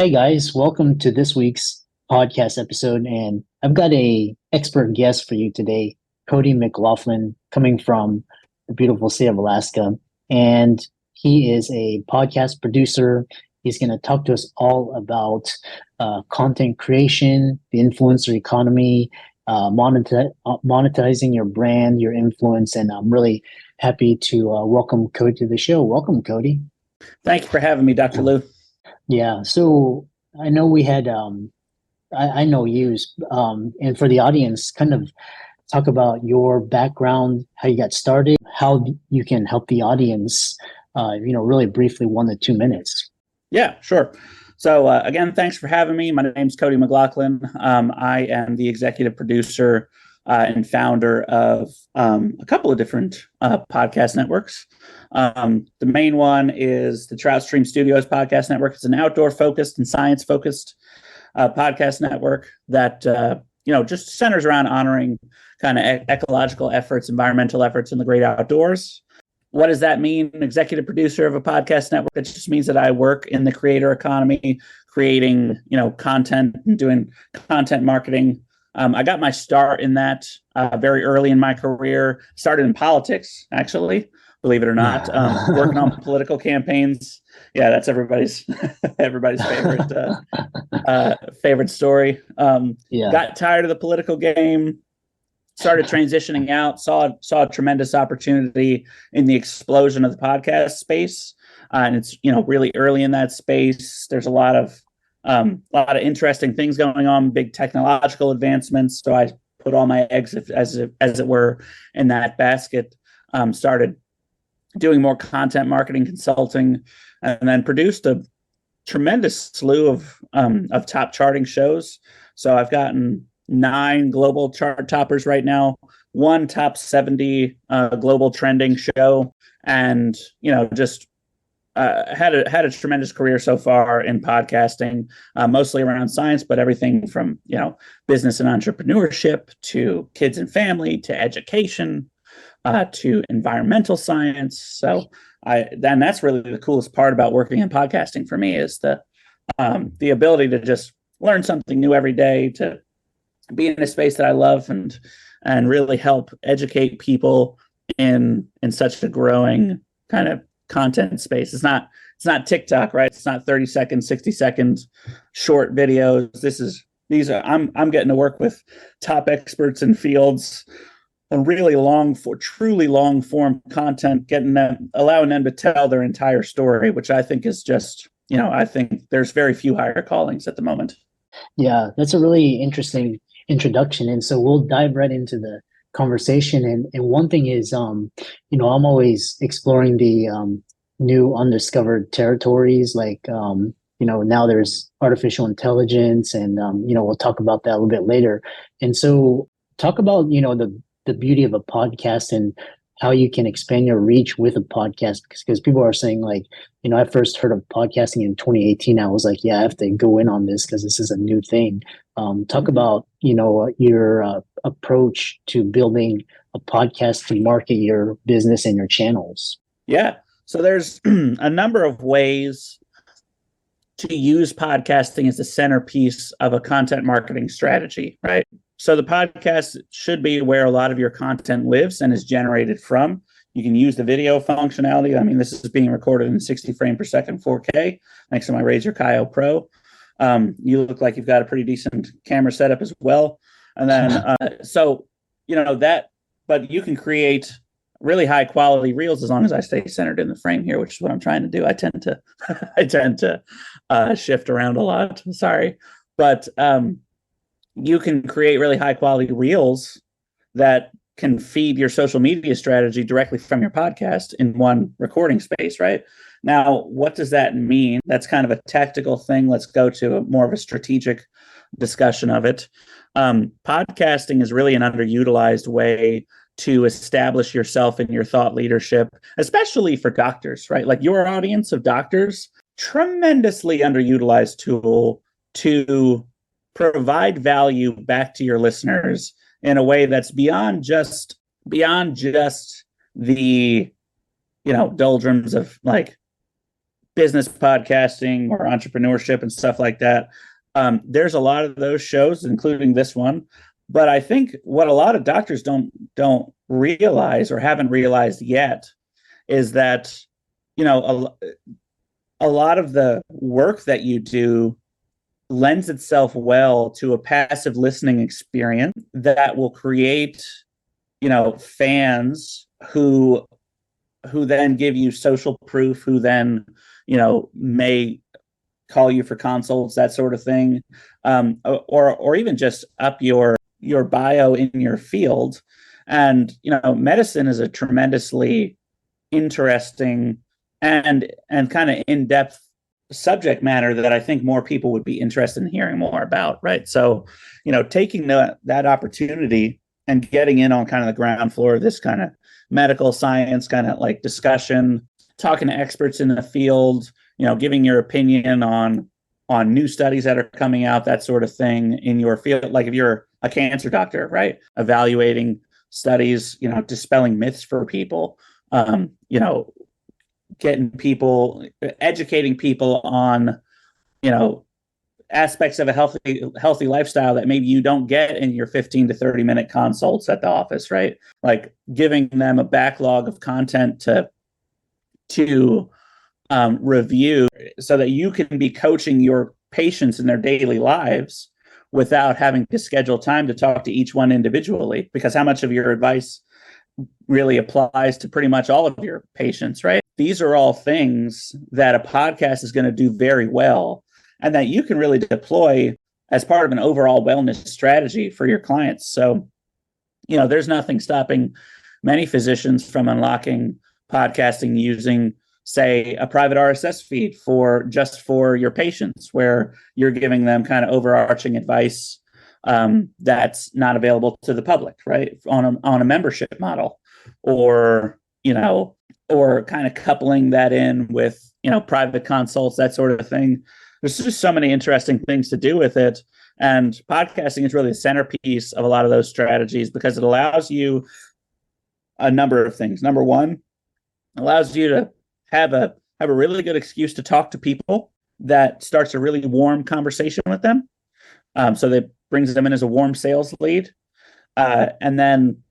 Hey guys, welcome to this week's podcast episode. And I've got a expert guest for you today, Cody McLaughlin, coming from the beautiful state of Alaska. And he is a podcast producer. He's going to talk to us all about content creation, the influencer economy, monetizing your brand, your influence. And I'm really happy to welcome Cody to the show. Welcome, Cody. Thank you for having me, Dr. Lou. Yeah, so I know we had, I know you, and for the audience, kind of talk about your background, how you got started, how you can help the audience, really briefly, 1 to 2 minutes. Yeah, sure. So again, thanks for having me. My name's Cody McLaughlin. I am the executive producer and founder of a couple of different podcast networks. The main one is the Trout Stream Studios Podcast Network. It's an outdoor-focused and science-focused podcast network that just centers around honoring kind of ecological efforts, environmental efforts in the great outdoors. What does that mean? Executive producer of a podcast network. That just means that I work in the creator economy, creating content and doing content marketing. I got my start in that very early in my career. Started in politics, actually, believe it or not, working on political campaigns. Yeah, that's everybody's favorite story. Got tired of the political game. Started transitioning out. Saw a tremendous opportunity in the explosion of the podcast space, and it's really early in that space. There's a lot of interesting things going on, big technological advancements. So I put all my eggs, as it were, in that basket. Started doing more content marketing, consulting, and then produced a tremendous slew of top charting shows. So I've gotten 9 global chart toppers right now, 1 top 70 global trending show, and just had a tremendous career so far in podcasting, mostly around science, but everything from business and entrepreneurship to kids and family to education to environmental science. So that's really the coolest part about working in podcasting for me is the ability to just learn something new every day, to be in a space that I love and really help educate people in such a growing kind of content space. It's not TikTok, right? It's not 30-second, 60-second short videos. I'm getting to work with top experts in fields on really truly long form content, allowing them to tell their entire story, which I think is just, I think there's very few higher callings at the moment. Yeah, that's a really interesting introduction. And so we'll dive right into the conversation. And one thing is, I'm always exploring the new undiscovered territories. Like, now there's artificial intelligence, and we'll talk about that a little bit later. And so, talk about the beauty of a podcast and how you can expand your reach with a podcast. Because people are saying, like, I first heard of podcasting in 2018. I was like, yeah, I have to go in on this because this is a new thing. Talk about your approach to building a podcast to market your business and your channels. Yeah. So there's a number of ways to use podcasting as the centerpiece of a content marketing strategy, right? So the podcast should be where a lot of your content lives and is generated from. You can use the video functionality. I mean, this is being recorded in 60 frame per second, 4K, thanks to my Razer Kaio Pro. You look like you've got a pretty decent camera setup as well. And then, but you can create really high quality reels as long as I stay centered in the frame here, which is what I'm trying to do. I tend to shift around a lot. Sorry. But you can create really high quality reels that can feed your social media strategy directly from your podcast in one recording space, right? Now, what does that mean? That's kind of a tactical thing. Let's go to more of a strategic discussion of it. Podcasting is really an underutilized way to establish yourself in your thought leadership, especially for doctors, right? Like your audience of doctors, tremendously underutilized tool to provide value back to your listeners in a way that's beyond just the doldrums of like business podcasting or entrepreneurship and stuff like that. There's a lot of those shows, including this one. But I think what a lot of doctors don't realize or haven't realized yet is that, a lot of the work that you do lends itself well to a passive listening experience that will create, fans who then give you social proof, who then, may call you for consults, that sort of thing, or even just up your bio in your field. And medicine is a tremendously interesting and kind of in-depth subject matter that I think more people would be interested in hearing more about, right? So, taking that opportunity and getting in on kind of the ground floor of this kind of medical science kind of like discussion, talking to experts in the field, giving your opinion on new studies that are coming out, that sort of thing in your field. Like if you're a cancer doctor, right? Evaluating studies, dispelling myths for people, getting people, educating people on, aspects of a healthy lifestyle that maybe you don't get in your 15 to 30-minute consults at the office, right? Like giving them a backlog of content to review so that you can be coaching your patients in their daily lives without having to schedule time to talk to each one individually, because how much of your advice really applies to pretty much all of your patients, right? These are all things that a podcast is going to do very well and that you can really deploy as part of an overall wellness strategy for your clients. So, there's nothing stopping many physicians from unlocking podcasting using, say, a private RSS feed for your patients, where you're giving them kind of overarching advice that's not available to the public, right? On a membership model, or kind of coupling that in with, private consults, that sort of thing. There's just so many interesting things to do with it. And podcasting is really the centerpiece of a lot of those strategies because it allows you a number of things. Number one, allows you to have a really good excuse to talk to people that starts a really warm conversation with them. So that brings them in as a warm sales lead. And then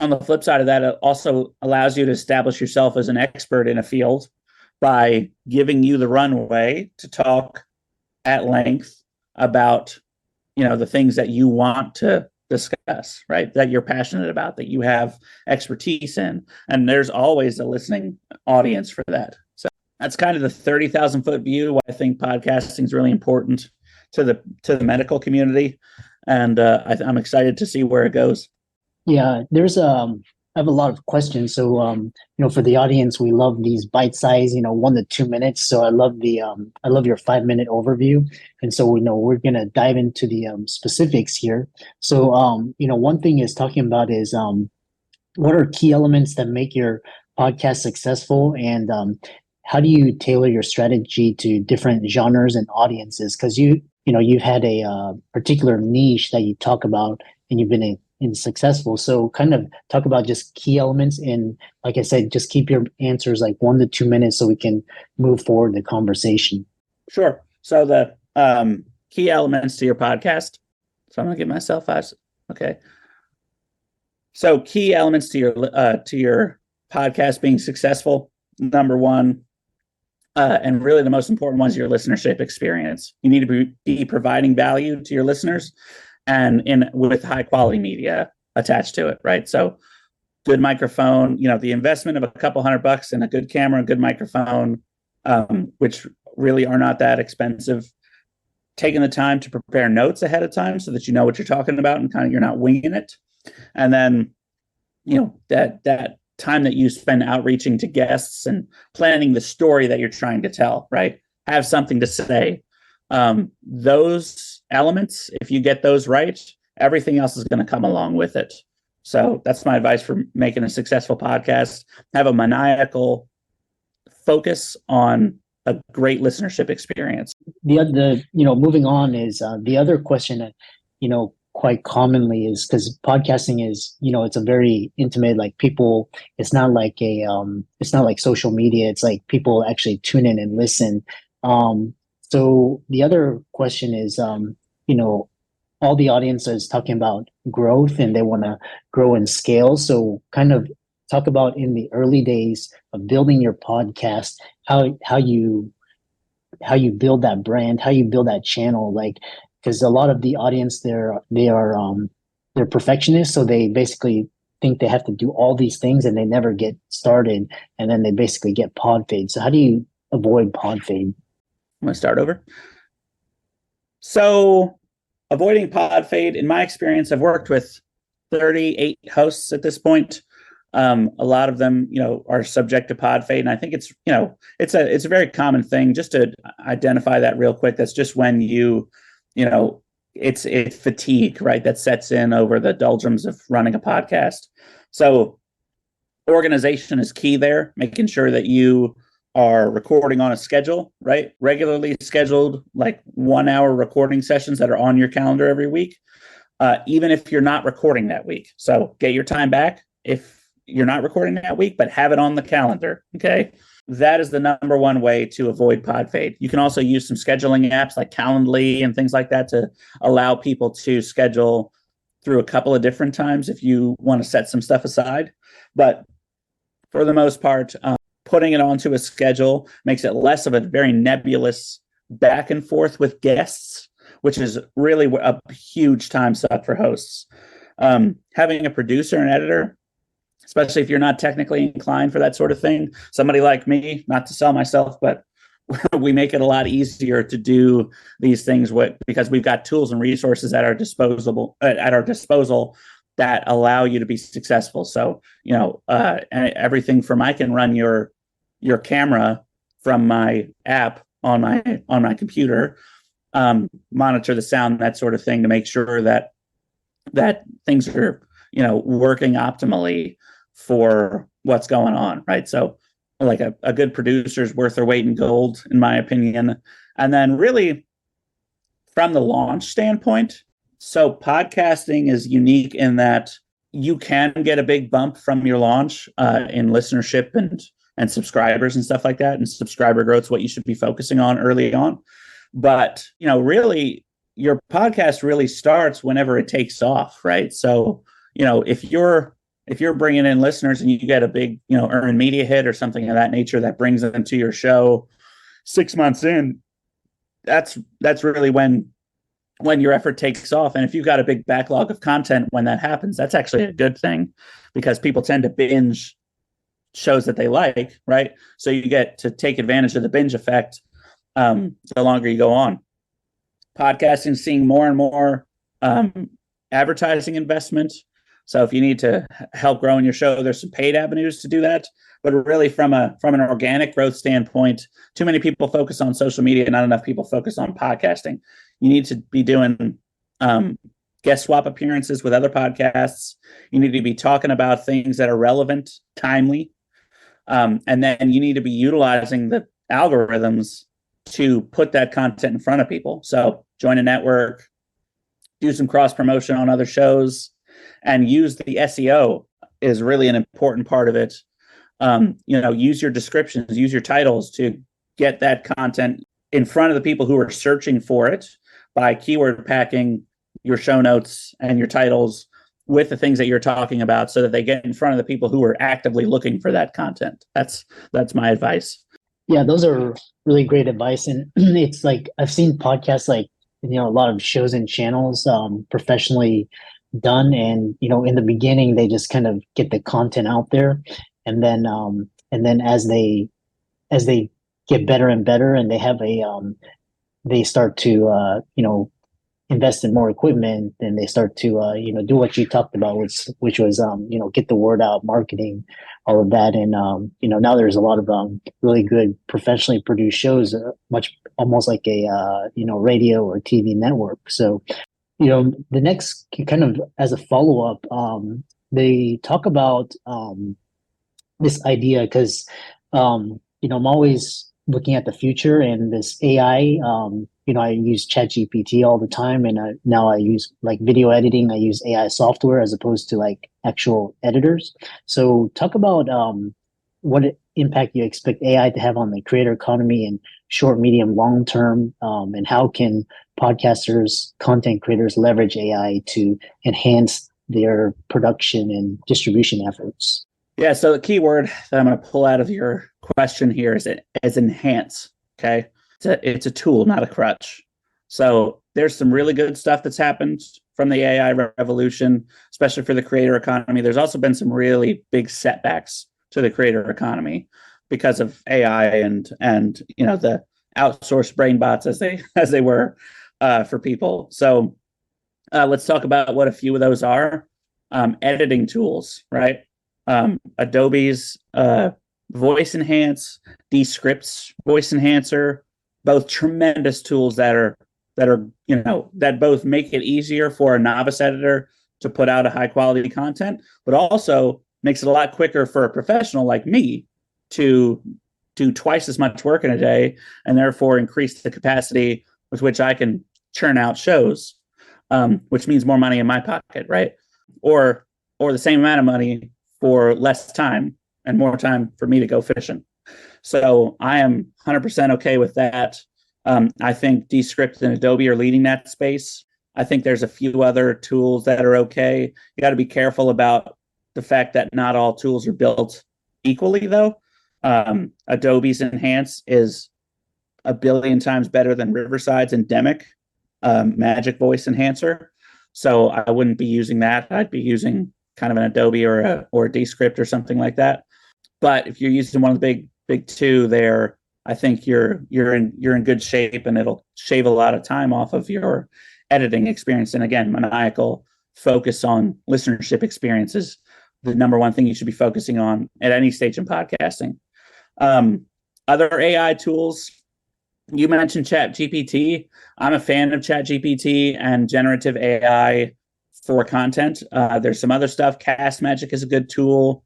on the flip side of that, it also allows you to establish yourself as an expert in a field by giving you the runway to talk at length about, the things that you want to discuss, right? That you're passionate about, that you have expertise in. And there's always a listening audience for that. So that's kind of the 30,000 foot view. Why I think podcasting is really important to the medical community. And I'm excited to see where it goes. Yeah, I have a lot of questions. So, for the audience, we love these bite size, 1 to 2 minutes. So I love your 5-minute overview. And so, we're going to dive into the specifics here. So, one thing is talking about is what are key elements that make your podcast successful, and how do you tailor your strategy to different genres and audiences? Because you've had a particular niche that you talk about, and you've been in successful. So kind of talk about just key elements, and like I said, just keep your answers like 1 to 2 minutes so we can move forward the conversation. Sure. So the key elements to your podcast. So I'm gonna give myself 5. Okay. So key elements to your podcast being successful. Number one, and really the most important one, is your listenership experience. You need to be providing value to your listeners, and with high quality media attached to it, right? So good microphone, the investment of a couple $100 in a good camera, a good microphone, which really are not that expensive. Taking the time to prepare notes ahead of time so that you know what you're talking about and kind of you're not winging it. And then, that time that you spend outreaching to guests and planning the story that you're trying to tell, right? Have something to say. Those elements, if you get those right, everything else is going to come along with it. So that's my advice for making a successful podcast. Have a maniacal focus on a great listenership experience. The moving on is the other question that, quite commonly is because podcasting is, it's a very intimate, like people, it's not like it's not like social media. It's like people actually tune in and listen. So the other question is, all the audience is talking about growth and they want to grow and scale. So kind of talk about in the early days of building your podcast, how you build that brand, how you build that channel, like, because a lot of the audience they're perfectionists, so they basically think they have to do all these things and they never get started, and then they basically get pod fade. So how do you avoid pod fade? I'm going to start over. So avoiding pod fade, in my experience, I've worked with 38 hosts at this point. A lot of them, are subject to pod fade, and I think it's a very common thing. Just to identify that real quick, that's just when it's fatigue, right? That sets in over the doldrums of running a podcast. So organization is key there, making sure that you are recording on a schedule, right? Regularly scheduled, like 1 hour recording sessions that are on your calendar every week, even if you're not recording that week. So get your time back if you're not recording that week, but have it on the calendar. Okay. That is the number one way to avoid pod fade. You can also use some scheduling apps like Calendly and things like that to allow people to schedule through a couple of different times if you want to set some stuff aside. But for the most part, putting it onto a schedule makes it less of a very nebulous back and forth with guests, which is really a huge time suck for hosts. Having a producer and editor, especially if you're not technically inclined for that sort of thing. Somebody like me, not to sell myself, but we make it a lot easier to do these things because we've got tools and resources at our disposal that allow you to be successful. So, everything from I can run your camera from my app on my computer, monitor the sound, that sort of thing, to make sure that things are working optimally for what's going on, right? So like a good producer is worth their weight in gold, in my opinion. And then really from the launch standpoint, so podcasting is unique in that you can get a big bump from your launch in listenership and subscribers and stuff like that. And subscriber growth is what you should be focusing on early on. But, really your podcast really starts whenever it takes off, right? So, if you're bringing in listeners and you get a big, earned media hit or something of that nature that brings them to your show 6 months in, that's really when your effort takes off. And if you've got a big backlog of content when that happens, that's actually a good thing, because people tend to binge shows that they like, right? So you get to take advantage of the binge effect the longer you go on. Podcasting is seeing more and more advertising investment. So if you need to help grow in your show, there's some paid avenues to do that. But really from an organic growth standpoint, too many people focus on social media, not enough people focus on podcasting. You need to be doing guest swap appearances with other podcasts. You need to be talking about things that are relevant, timely. And then you need to be utilizing the algorithms to put that content in front of people. So join a network, do some cross promotion on other shows, and use the SEO is really an important part of it. Use your descriptions, use your titles to get that content in front of the people who are searching for it by keyword packing your show notes and your titles with the things that you're talking about, so that they get in front of the people who are actively looking for that content. That's my advice. Yeah, those are really great advice. And it's like, I've seen podcasts like, a lot of shows and channels professionally done. And, in the beginning, they just kind of get the content out there. And then as they get better and better, and they have they start to, invest in more equipment, and they start to, do what you talked about, which was, get the word out, marketing, all of that. And, now there's a lot of really good professionally produced shows, almost like a, radio or TV network. So, the next kind of as a follow-up, they talk about this idea because, I'm always looking at the future and this AI. I use ChatGPT all the time, and now I use like video editing. I use AI software as opposed to like actual editors. So talk about what impact you expect AI to have on the creator economy in short, medium, long term, and how can podcasters, content creators leverage AI to enhance their production and distribution efforts? Yeah, so the key word that I'm going to pull out of your question here is enhance. Okay, it's a tool, not a crutch. So there's some really good stuff that's happened from the AI revolution, especially for the creator economy. There's also been some really big setbacks to the creator economy because of AI and the outsourced brain bots as they were for people. So let's talk about what a few of those are. Editing tools, right? Adobe's voice enhance, Descript's voice enhancer, both tremendous tools that both make it easier for a novice editor to put out a high quality content, but also makes it a lot quicker for a professional like me to do twice as much work in a day and therefore increase the capacity with which I can churn out shows, which means more money in my pocket, right? Or the same amount of money for less time and more time for me to go fishing. So I am 100% okay with that. I think Descript and Adobe are leading that space. I think there's a few other tools that are okay. You got to be careful about the fact that not all tools are built equally, though. Adobe's Enhance is a billion times better than Riverside's endemic Magic Voice Enhancer. So I wouldn't be using that. I'd be using kind of an Adobe or a Descript or something like that. But if you're using one of the big two there, I think you're in good shape, and it'll shave a lot of time off of your editing experience. And again, maniacal focus on listenership experience is the number one thing you should be focusing on at any stage in podcasting. Other AI tools, you mentioned ChatGPT. I'm a fan of ChatGPT and generative AI for content. There's some other stuff. Cast Magic is a good tool.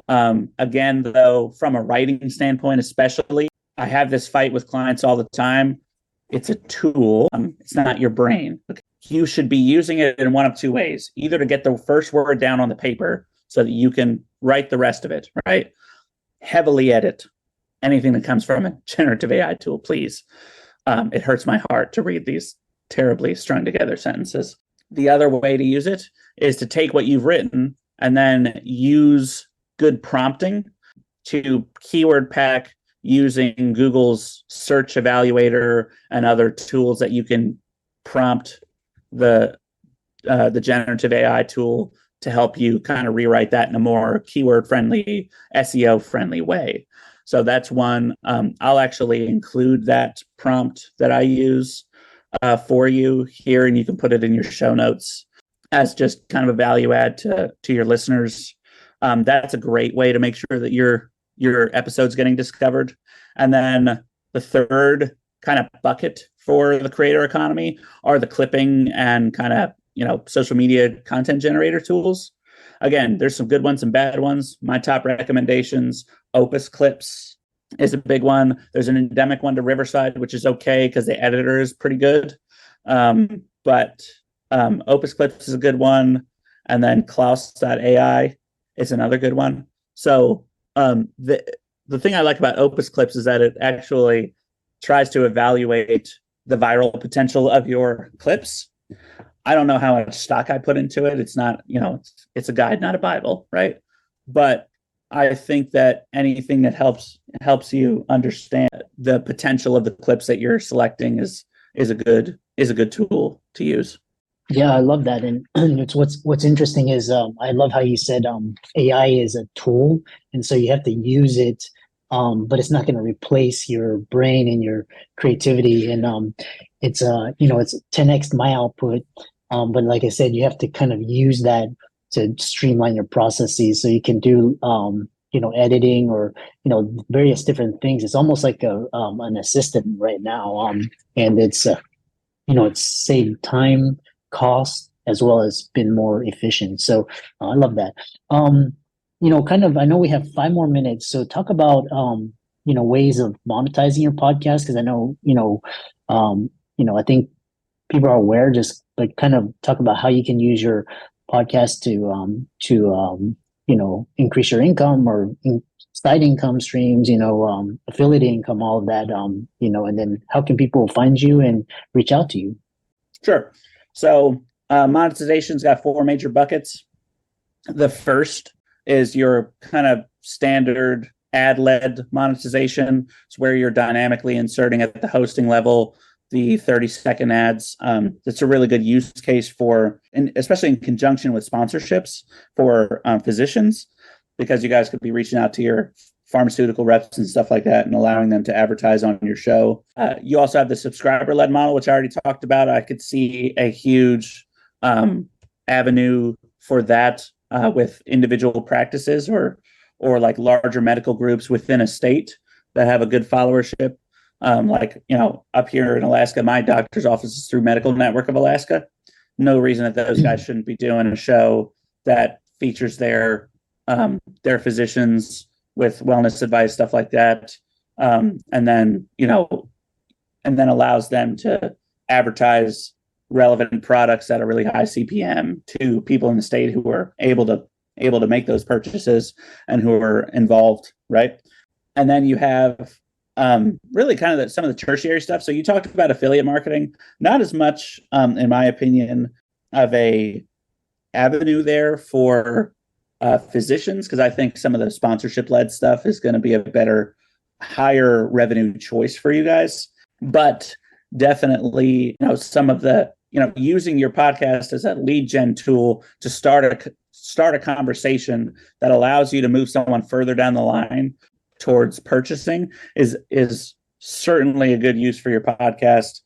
Again, though, from a writing standpoint, especially, I have this fight with clients all the time. It's a tool. It's not your brain. You should be using it in one of two ways, either to get the first word down on the paper so that you can write the rest of it, right? Heavily edit anything that comes from a generative AI tool, please. It hurts my heart to read these terribly strung together sentences. The other way to use it is to take what you've written and then use good prompting to keyword pack using Google's search evaluator and other tools that you can prompt the generative AI tool to help you kind of rewrite that in a more keyword friendly, SEO friendly way. So that's one. I'll actually include that prompt that I use for you here, and you can put it in your show notes as just kind of a value add to your listeners. That's a great way to make sure that your episode's getting discovered. And then the third kind of bucket for the creator economy are the clipping and kind of, social media content generator tools. Again, there's some good ones and bad ones. My top recommendations, Opus Clips is a big one. There's an endemic one to Riverside, which is okay because the editor is pretty good. But Opus Clips is a good one. And then Klaus.ai is another good one. So the thing I like about Opus Clips is that it actually tries to evaluate the viral potential of your clips. I don't know how much stock I put into it. It's not, it's a guide, not a Bible, right? But I think that anything that helps you understand the potential of the clips that you're selecting is a good tool to use. Yeah, I love that. And it's what's interesting is I love how you said AI is a tool, and so you have to use it, but it's not going to replace your brain and your creativity. And it's 10x my output, but like I said, you have to kind of use that to streamline your processes so you can do editing or various different things. It's almost like an assistant right now, and it's saved time, cost, as well as been more efficient. So I love that. I know we have 5 more minutes. So talk about ways of monetizing your podcast? Because I know, I think people are aware, just like kind of talk about how you can use your podcast to increase your income or side income streams, affiliate income, all of that, and then how can people find you and reach out to you? Sure. So monetization's got four major buckets. The first is your kind of standard ad-led monetization. It's where you're dynamically inserting at the hosting level the 30-second ads. That's a really good use case for, and especially in conjunction with sponsorships for physicians, because you guys could be reaching out to your pharmaceutical reps and stuff like that and allowing them to advertise on your show. You also have the subscriber-led model, which I already talked about. I could see a huge avenue for that with individual practices or like larger medical groups within a state that have a good followership. Up here in Alaska, my doctor's office is through Medical Network of Alaska. No reason that those guys shouldn't be doing a show that features their physicians with wellness advice, stuff like that. And then allows them to advertise relevant products at a really high CPM to people in the state who are able to make those purchases and who are involved, right? And then you have really kind of some of the tertiary stuff. So you talked about affiliate marketing, not as much, in my opinion, of a avenue there for physicians, because I think some of the sponsorship-led stuff is going to be a better, higher revenue choice for you guys. But definitely, some of the, using your podcast as a lead gen tool to start a conversation that allows you to move someone further down the line towards purchasing is certainly a good use for your podcast.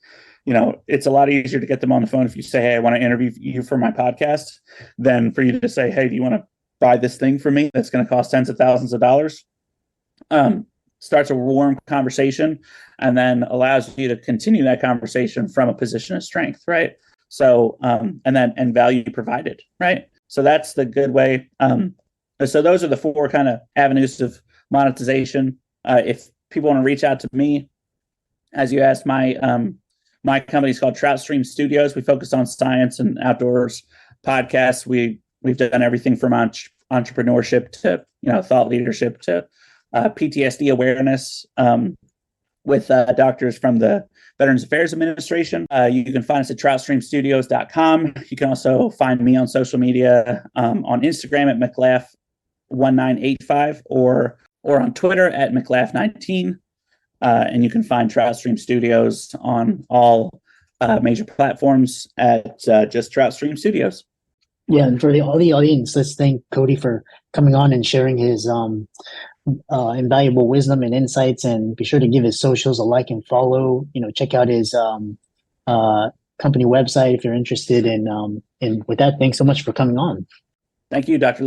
It's a lot easier to get them on the phone if you say, hey, I want to interview you for my podcast, than for you to say, hey, do you want to buy this thing from me that's going to cost tens of thousands of dollars? Starts a warm conversation and then allows you to continue that conversation from a position of strength, right? So, and value provided, right? So that's the good way. So those are the four kind of avenues of monetization. If people want to reach out to me, as you asked, my company is called Troutstream Studios. We focus on science and outdoors podcasts. We've done everything from entrepreneurship to thought leadership to PTSD awareness with doctors from the Veterans Affairs Administration. You can find us at troutstreamstudios.com. You can also find me on social media on Instagram at McLaugh1985 or on Twitter at McLaugh19. And you can find Troutstream Studios on all major platforms at just Troutstream Studios. Yeah, and for all the audience, let's thank Cody for coming on and sharing his invaluable wisdom and insights. And be sure to give his socials a like and follow. Check out his company website if you're interested. And with that, thanks so much for coming on. Thank you, Dr.